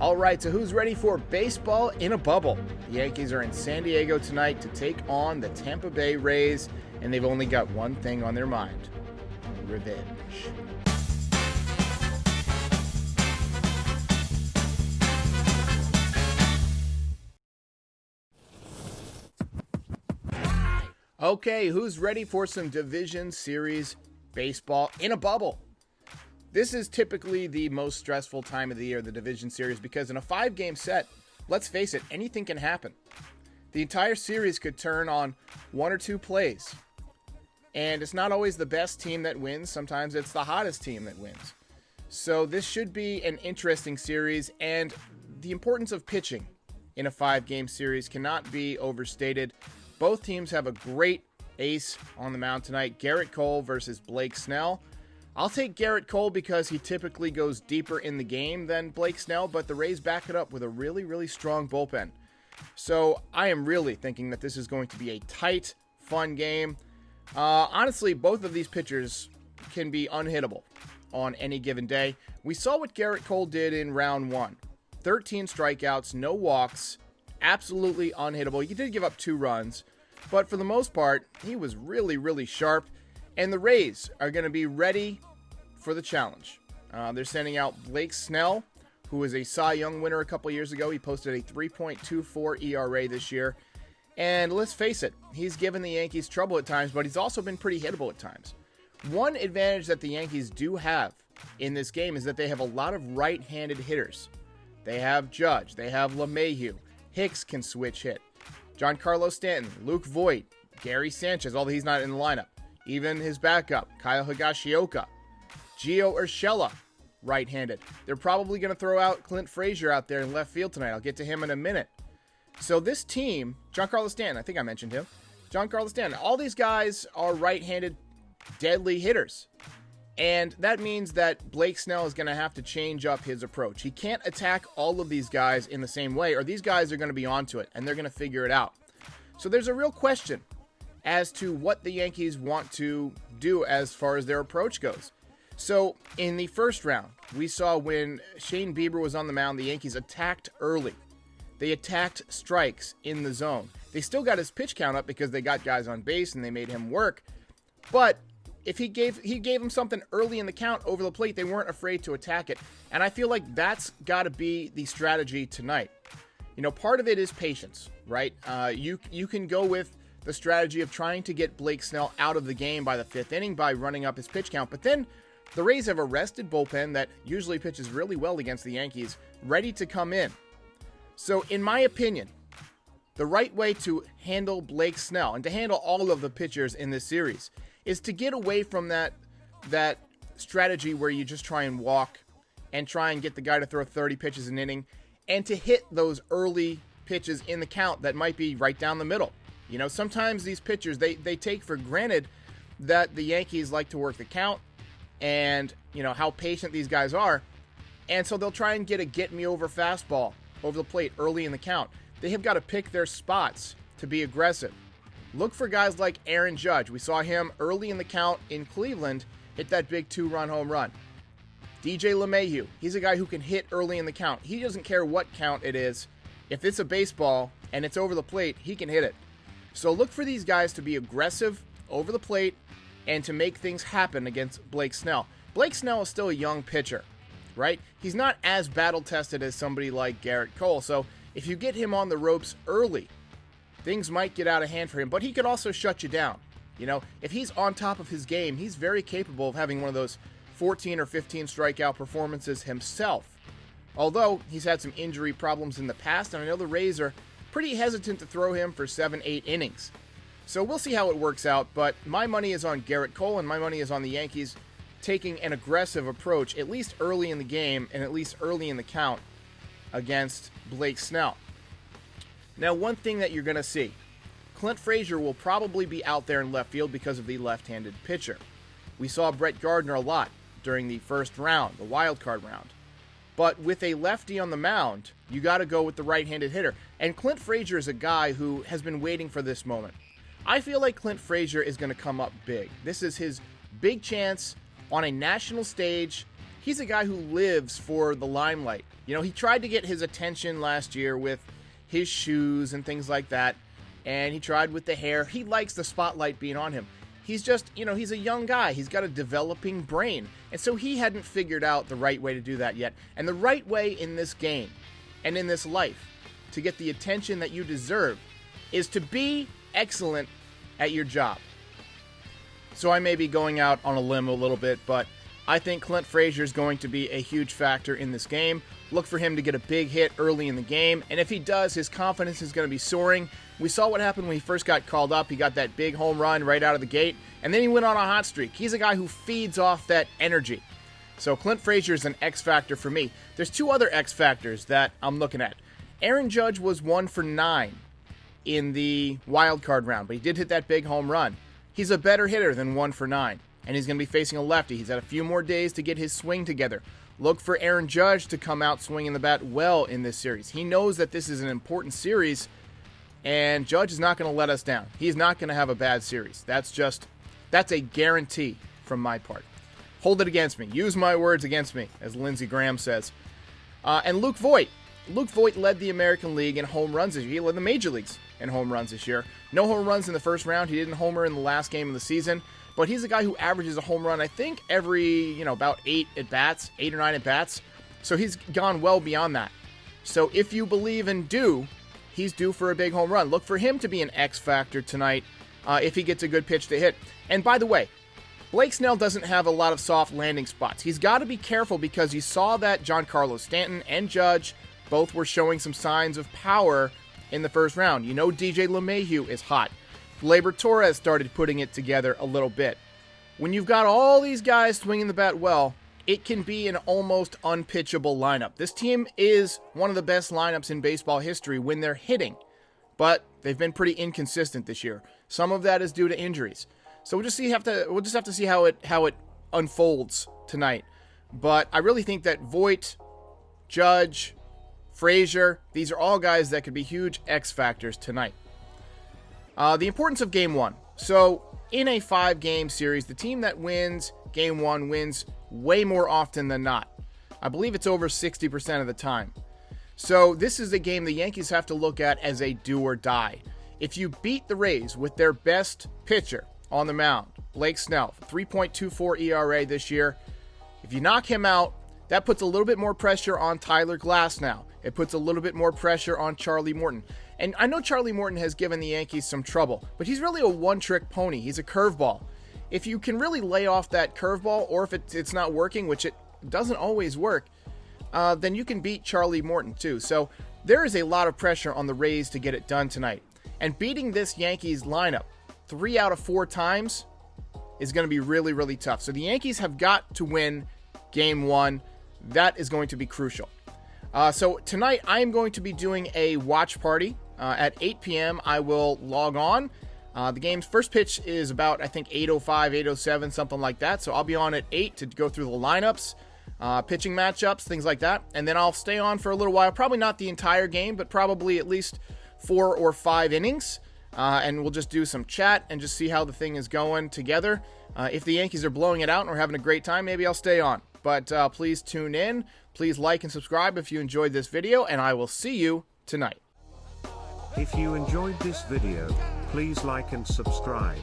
All right, so who's ready for baseball in a bubble? The Yankees are in San Diego tonight to take on the Tampa Bay Rays, and they've only got one thing on their mind: revenge. Okay, who's ready for some division series baseball in a bubble? This is typically the most stressful time of the year, the division series, because in a 5-game set, let's face it, anything can happen. The entire series could turn on 1 or 2 plays. And it's not always the best team that wins. Sometimes it's the hottest team that wins. So this should be an interesting series, and the importance of pitching in a 5-game series cannot be overstated. Both teams have a great ace on the mound tonight. Garrett Cole versus Blake Snell. I'll take Garrett Cole because he typically goes deeper in the game than Blake Snell, but the Rays back it up with a really, really strong bullpen. So I am really thinking that this is going to be a tight, fun game. Honestly, both of these pitchers can be unhittable on any given day. We saw what Garrett Cole did in round 1. 13 strikeouts, no walks, absolutely unhittable. He did give up 2 runs, but for the most part, he was really, really sharp. And the Rays are going to be ready for the challenge. They're sending out Blake Snell, who was a Cy Young winner a couple years ago. He posted a 3.24 ERA this year. And let's face it, he's given the Yankees trouble at times, but he's also been pretty hittable at times. One advantage that the Yankees do have in this game is that they have a lot of right-handed hitters. They have Judge, they have LeMahieu, Hicks can switch hit, Giancarlo Stanton, Luke Voight, Gary Sanchez, although he's not in the lineup. Even his backup, Kyle Higashioka, Gio Urshela, right-handed. They're probably going to throw out Clint Frazier out there in left field tonight. I'll get to him in a minute. So this team, Giancarlo Stanton, I think I mentioned him. Giancarlo Stanton, all these guys are right-handed, deadly hitters. And that means that Blake Snell is going to have to change up his approach. He can't attack all of these guys in the same way, or these guys are going to be onto it, and they're going to figure it out. So there's a real question as to what the Yankees want to do as far as their approach goes. So in the first round, we saw when Shane Bieber was on the mound, the Yankees attacked early. They attacked strikes in the zone. They still got his pitch count up because they got guys on base and they made him work. But if he gave him something early in the count over the plate, they weren't afraid to attack it. And I feel like that's got to be the strategy tonight. You know, part of it is patience, right? You can go with the strategy of trying to get Blake Snell out of the game by the 5th inning by running up his pitch count. But then the Rays have a rested bullpen that usually pitches really well against the Yankees, ready to come in. So in my opinion, the right way to handle Blake Snell and to handle all of the pitchers in this series is to get away from that strategy where you just try and walk and try and get the guy to throw 30 pitches an inning and to hit those early pitches in the count that might be right down the middle. You know, sometimes these pitchers, they take for granted that the Yankees like to work the count and, you know, how patient these guys are. And so they'll try and get a get-me-over fastball over the plate early in the count. They have got to pick their spots to be aggressive. Look for guys like Aaron Judge. We saw him early in the count in Cleveland hit that big 2-run home run. DJ LeMahieu, he's a guy who can hit early in the count. He doesn't care what count it is. If it's a baseball and it's over the plate, he can hit it. So look for these guys to be aggressive over the plate and to make things happen against Blake Snell. Blake Snell is still a young pitcher, right? He's not as battle-tested as somebody like Garrett Cole. So if you get him on the ropes early, things might get out of hand for him. But he could also shut you down. You know, if he's on top of his game, he's very capable of having one of those 14 or 15 strikeout performances himself. Although he's had some injury problems in the past, and I know the Rays are pretty hesitant to throw him for 7-8 innings. So we'll see how it works out, but my money is on Garrett Cole, and my money is on the Yankees taking an aggressive approach, at least early in the game, and at least early in the count, against Blake Snell. Now, one thing that you're going to see, Clint Frazier will probably be out there in left field because of the left-handed pitcher. We saw Brett Gardner a lot during the first round, the wild card round. But with a lefty on the mound, you got to go with the right-handed hitter. And Clint Frazier is a guy who has been waiting for this moment. I feel like Clint Frazier is going to come up big. This is his big chance on a national stage he's a guy who lives for the limelight. You know, he tried to get his attention last year with his shoes and things like that, and he tried with the hair. He likes the spotlight being on him. He's just, you know, he's a young guy. He's got a developing brain, and so he hadn't figured out the right way to do that yet. And the right way in this game and in this life to get the attention that you deserve is to be excellent at your job. So I may be going out on a limb a little bit, but I think Clint Frazier is going to be a huge factor in this game. Look for him to get a big hit early in the game, and if he does, his confidence is going to be soaring. We saw what happened when he first got called up. He got that big home run right out of the gate, and then he went on a hot streak. He's a guy who feeds off that energy. So Clint Frazier is an X factor for me. There's two other X factors that I'm looking at. Aaron Judge was 1 for 9 in the wild card round, but he did hit that big home run. He's a better hitter than 1 for 9, and he's going to be facing a lefty. He's had a few more days to get his swing together. Look for Aaron Judge to come out swinging the bat well in this series. He knows that this is an important series, and Judge is not going to let us down. He's not going to have a bad series. That's a guarantee from my part. Hold it against me. Use my words against me, as Lindsey Graham says. And Luke Voight. Luke Voight led the American League in home runs this year. He led the major leagues in home runs this year. No home runs in the first round. He didn't homer in the last game of the season. But he's a guy who averages a home run, I think, every, about 8 or 9 at bats. So he's gone well beyond that. So if you believe in due, he's due for a big home run. Look for him to be an X factor tonight if he gets a good pitch to hit. And by the way, Blake Snell doesn't have a lot of soft landing spots. He's got to be careful because you saw that Giancarlo Stanton and Judge both were showing some signs of power in the first round. You know DJ LeMahieu is hot. Gleyber Torres started putting it together a little bit. When you've got all these guys swinging the bat well, it can be an almost unpitchable lineup. This team is one of the best lineups in baseball history when they're hitting, but they've been pretty inconsistent this year. Some of that is due to injuries. So we'll just have to see how it unfolds tonight. But I really think that Voight, Judge, Frazier, these are all guys that could be huge X factors tonight. The importance of Game 1. So, in a 5-game series, the team that wins Game 1 wins way more often than not. I believe it's over 60% of the time. So, this is a game the Yankees have to look at as a do or die. If you beat the Rays with their best pitcher on the mound, Blake Snell, 3.24 ERA this year, if you knock him out, that puts a little bit more pressure on Tyler Glasnow. It puts a little bit more pressure on Charlie Morton. And I know Charlie Morton has given the Yankees some trouble, but he's really a one-trick pony. He's a curveball. If you can really lay off that curveball, or if it's not working, which it doesn't always work, then you can beat Charlie Morton too. So there is a lot of pressure on the Rays to get it done tonight. And beating this Yankees lineup 3 out of 4 times is going to be really, really tough. So the Yankees have got to win Game 1. That is going to be crucial. So tonight I am going to be doing a watch party. At 8 p.m. I will log on. The game's first pitch is about, I think, 8:05, 8:07, something like that. So I'll be on at 8 to go through the lineups, pitching matchups, things like that. And then I'll stay on for a little while. Probably not the entire game, but probably at least 4 or 5 innings. And we'll just do some chat and just see how the thing is going together. If the Yankees are blowing it out and we're having a great time, maybe I'll stay on. But please tune in. Please like and subscribe if you enjoyed this video, and I will see you tonight. If you enjoyed this video, please like and subscribe.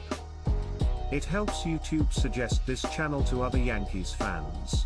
It helps YouTube suggest this channel to other Yankees fans.